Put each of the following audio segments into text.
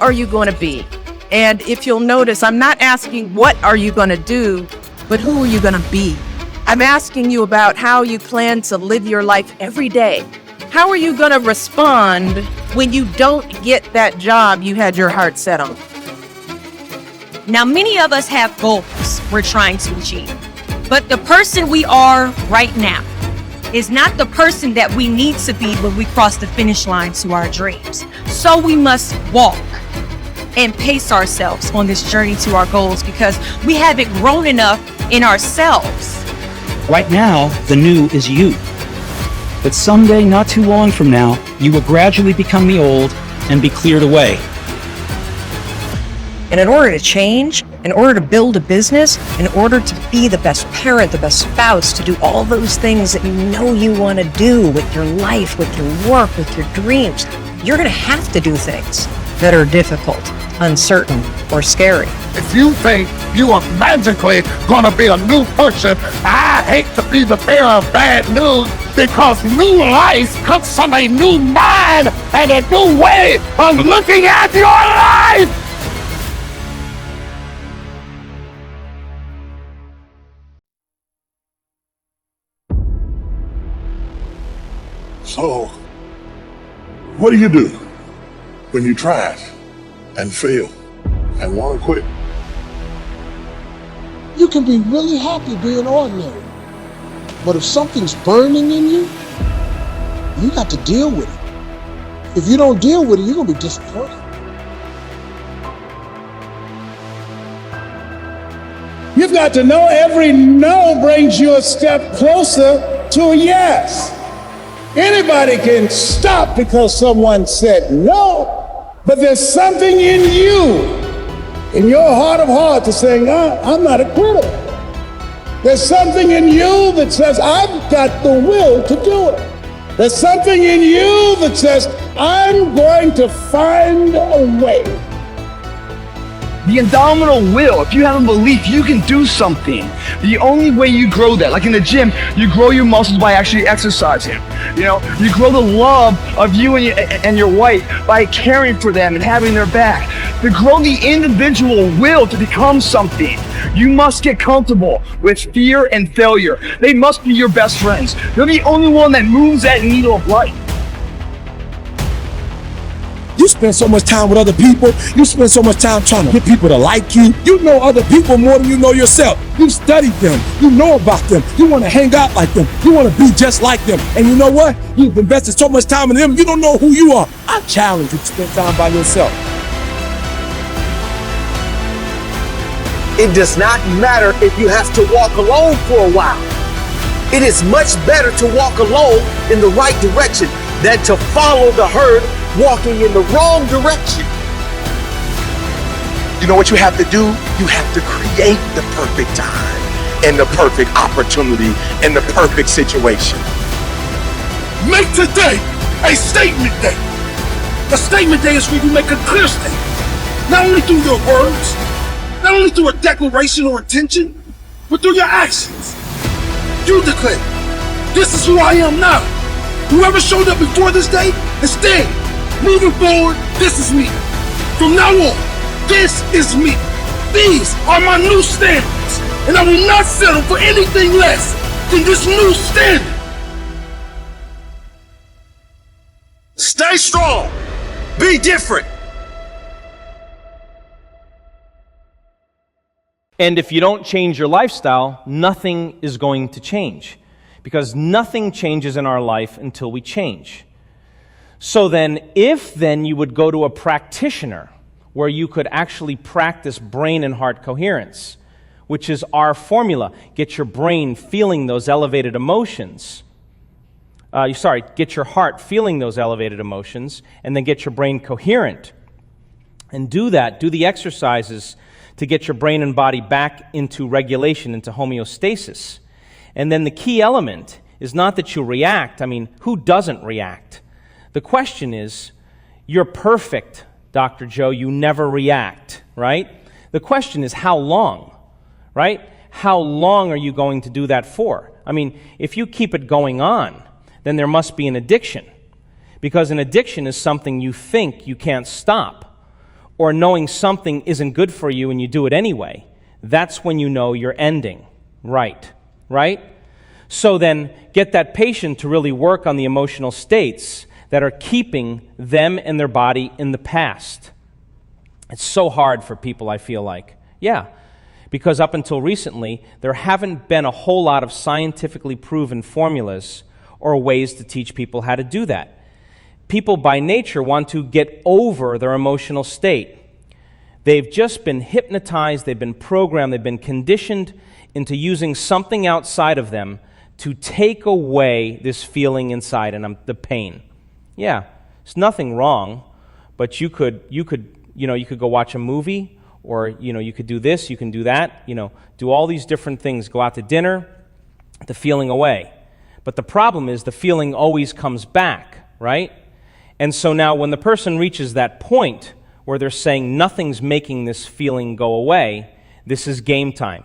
are you going to be? And if you'll notice, I'm not asking what are you going to do, but who are you going to be? I'm asking you about how you plan to live your life every day. How are you going to respond when you don't get that job you had your heart set on? Now, many of us have goals we're trying to achieve, but the person we are right now is not the person that we need to be when we cross the finish line to our dreams. So we must walk and pace ourselves on this journey to our goals because we haven't grown enough in ourselves. Right now, the new is you. But someday, not too long from now, you will gradually become the old and be cleared away. And in order to change, in order to build a business, in order to be the best parent, the best spouse, to do all those things that you know you want to do with your life, with your work, with your dreams, you're going to have to do things that are difficult, uncertain, or scary. If you think you are magically going to be a new person, I hate to be the bearer of bad news because new life comes from a new mind and a new way of looking at your life. So, what do you do when you try it and fail and want to quit? You can be really happy being ordinary. But if something's burning in you, you got to deal with it. If you don't deal with it, you're going to be disappointed. You've got to know every no brings you a step closer to a yes. Anybody can stop because someone said no, but there's something in you, in your heart of hearts, that's saying, I'm not a quitter. There's something in you that says, I've got the will to do it. There's something in you that says, I'm going to find a way. The indomitable will, if you have a belief you can do something, the only way you grow that, like in the gym, you grow your muscles by actually exercising. You know, you grow the love of you and your wife by caring for them and having their back. To grow the individual will to become something, you must get comfortable with fear and failure. They must be your best friends. They're the only one that moves that needle of life. You spend so much time with other people. You spend so much time trying to get people to like you. You know other people more than you know yourself. You studied them. You know about them. You want to hang out like them. You want to be just like them. And you know what? You've invested so much time in them, you don't know who you are. I challenge you to spend time by yourself. It does not matter if you have to walk alone for a while. It is much better to walk alone in the right direction than to follow the herd walking in the wrong direction. You know what you have to do? You have to create the perfect time and the perfect opportunity and the perfect situation. Make today a statement day. A statement day is when you make a clear statement. Not only through your words, not only through a declaration or intention, but through your actions. You declare, this is who I am now. Whoever showed up before this day, instead, moving forward, this is me. From now on, this is me. These are my new standards, and I will not settle for anything less than this new standard. Stay strong. Be different. And if you don't change your lifestyle, nothing is going to change. Because nothing changes in our life until we change. So then, if you would go to a practitioner where you could actually practice brain and heart coherence, which is our formula, get your brain feeling those elevated emotions. Get your heart feeling those elevated emotions, and then get your brain coherent. And do the exercises to get your brain and body back into regulation, into homeostasis. And then the key element is not that you react. I mean, who doesn't react? The question is, you're perfect, Dr. Joe, you never react, right? The question is, how long, right? How long are you going to do that for? I mean, if you keep it going on, then there must be an addiction. Because an addiction is something you think you can't stop. or knowing something isn't good for you and you do it anyway, that's when you know you're ending. Right? So then get that patient to really work on the emotional states that are keeping them and their body in the past. It's so hard for people, I feel like. Yeah, because up until recently, there haven't been a whole lot of scientifically proven formulas or ways to teach people how to do that. People by nature want to get over their emotional state. They've just been hypnotized, they've been programmed, they've been conditioned into using something outside of them to take away this feeling inside and the pain. Yeah, there's nothing wrong, but you could go watch a movie, or you could do this, you can do that, do all these different things, go out to dinner, the feeling away. But the problem is the feeling always comes back, right? And so now when the person reaches that point where they're saying nothing's making this feeling go away, this is game time.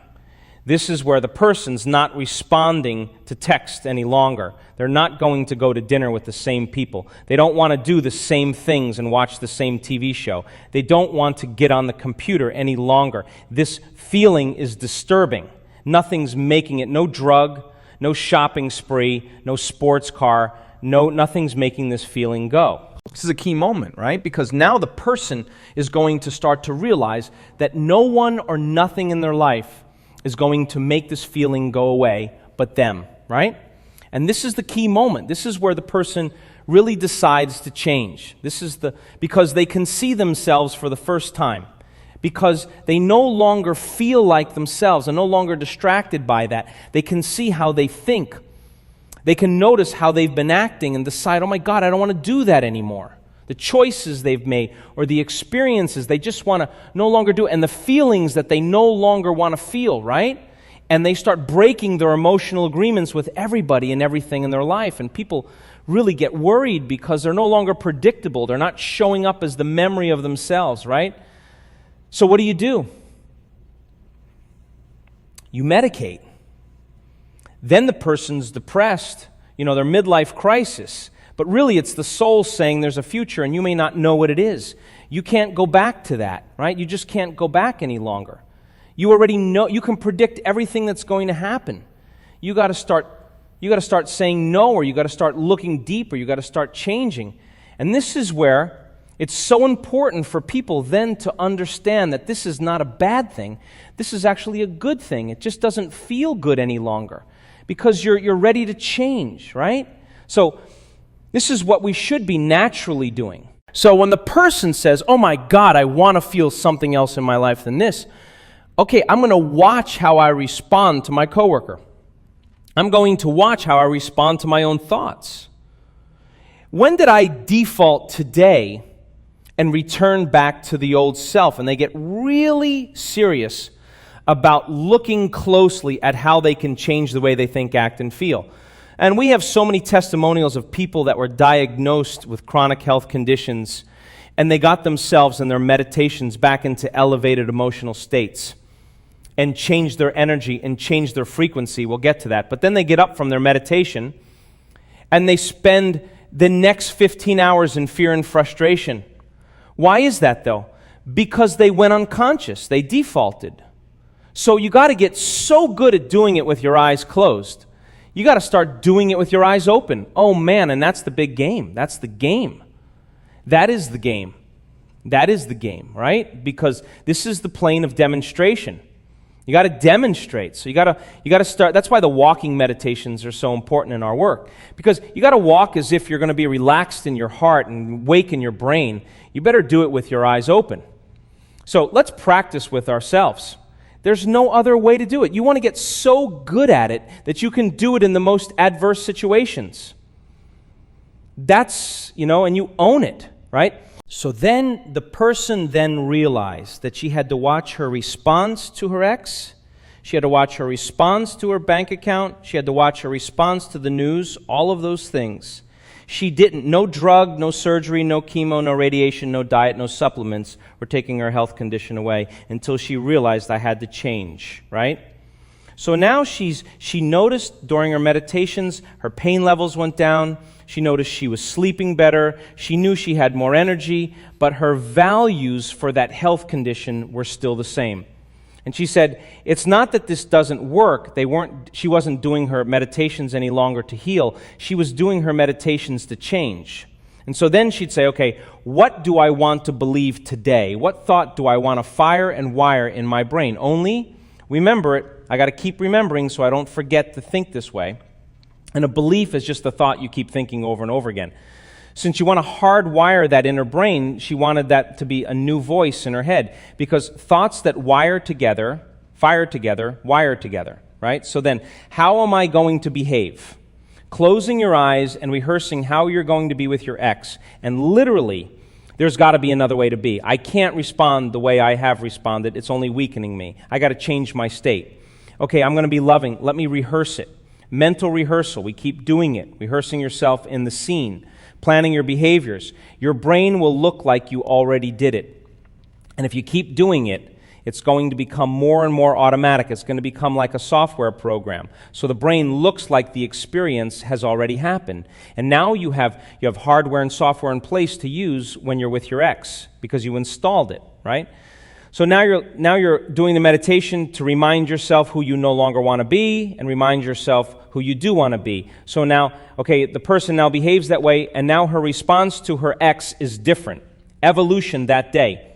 This is where the person's not responding to text any longer. They're not going to go to dinner with the same people. They don't want to do the same things and watch the same TV show. They don't want to get on the computer any longer. This feeling is disturbing. Nothing's making it. No drug, no shopping spree, no sports car, nothing's making this feeling go. This is a key moment, right? Because now the person is going to start to realize that no one or nothing in their life is going to make this feeling go away but them, right? And this is the key moment. This is where the person really decides to change. Because they can see themselves for the first time. Because they no longer feel like themselves and no longer distracted by that. They can see how they think. They can notice how they've been acting and decide, oh my God, I don't want to do that anymore. The choices they've made or the experiences they just want to no longer do, and the feelings that they no longer want to feel, right? And they start breaking their emotional agreements with everybody and everything in their life. And people really get worried because they're no longer predictable. They're not showing up as the memory of themselves, right? So what do? You medicate. Then the person's depressed, their midlife crisis. But really, it's the soul saying there's a future, and you may not know what it is. You can't go back to that, right? You just can't go back any longer. You already know. You can predict everything that's going to happen. You got to start saying no, or you got to start looking deeper. You got to start changing. And this is where it's so important for people then to understand that this is not a bad thing. This is actually a good thing. It just doesn't feel good any longer because you're ready to change, right? So this is what we should be naturally doing. So when the person says, oh my God, I want to feel something else in my life than this, okay, I'm going to watch how I respond to my coworker. I'm going to watch how I respond to my own thoughts. When did I default today and return back to the old self? And they get really serious about looking closely at how they can change the way they think, act, and feel. And we have so many testimonials of people that were diagnosed with chronic health conditions, and they got themselves and their meditations back into elevated emotional states and changed their energy and changed their frequency. We'll get to that. But then they get up from their meditation, and they spend the next 15 hours in fear and frustration. Why is that, though? Because they went unconscious. They defaulted. So you got to get so good at doing it with your eyes closed. You got to start doing it with your eyes open. Oh man, and that's the big game. That's the game. That is the game. That is the game, right? Because this is the plane of demonstration. You got to demonstrate. So you got to start. That's why the walking meditations are so important in our work. Because you got to walk as if you're going to be relaxed in your heart and wake in your brain. You better do it with your eyes open. So let's practice with ourselves. There's no other way to do it. You want to get so good at it that you can do it in the most adverse situations. That's, and you own it, right? So then the person then realized that she had to watch her response to her ex. She had to watch her response to her bank account. She had to watch her response to the news, all of those things. She didn't. No drug, no surgery, no chemo, no radiation, no diet, no supplements were taking her health condition away until she realized I had to change, right? So now she noticed during her meditations, her pain levels went down. She noticed she was sleeping better. She knew she had more energy, but her values for that health condition were still the same. And she said, it's not that this doesn't work. She wasn't doing her meditations any longer to heal. She was doing her meditations to change. And so then she'd say, okay, what do I want to believe today? What thought do I want to fire and wire in my brain? Only, remember it, I got to keep remembering so I don't forget to think this way. And a belief is just a thought you keep thinking over and over again. Since you want to hardwire that in her brain, she wanted that to be a new voice in her head, because thoughts that wire together, fire together, wire together, right? So then, how am I going to behave? Closing your eyes and rehearsing how you're going to be with your ex, and literally, there's got to be another way to be. I can't respond the way I have responded. It's only weakening me. I got to change my state. Okay, I'm going to be loving. Let me rehearse it. Mental rehearsal. We keep doing it. Rehearsing yourself in the scene. Planning your behaviors. Your brain will look like you already did it. And if you keep doing it, it's going to become more and more automatic. It's going to become like a software program. So the brain looks like the experience has already happened. And now you have hardware and software in place to use when you're with your ex, because you installed it, right? So now you're doing the meditation to remind yourself who you no longer want to be, and remind yourself who you do want to be. So now, okay, the person now behaves that way, and now her response to her ex is different. Evolution that day.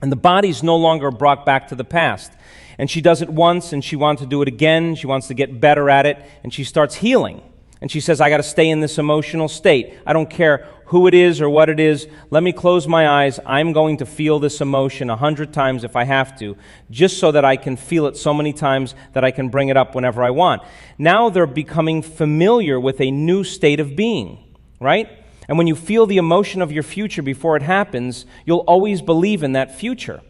And the body's no longer brought back to the past. And she does it once, and she wants to do it again. She wants to get better at it, and she starts healing. And she says, I got to stay in this emotional state. I don't care who it is or what it is. Let me close my eyes. I'm going to feel this emotion 100 times if I have to, just so that I can feel it so many times that I can bring it up whenever I want. Now they're becoming familiar with a new state of being, right? And when you feel the emotion of your future before it happens, you'll always believe in that future.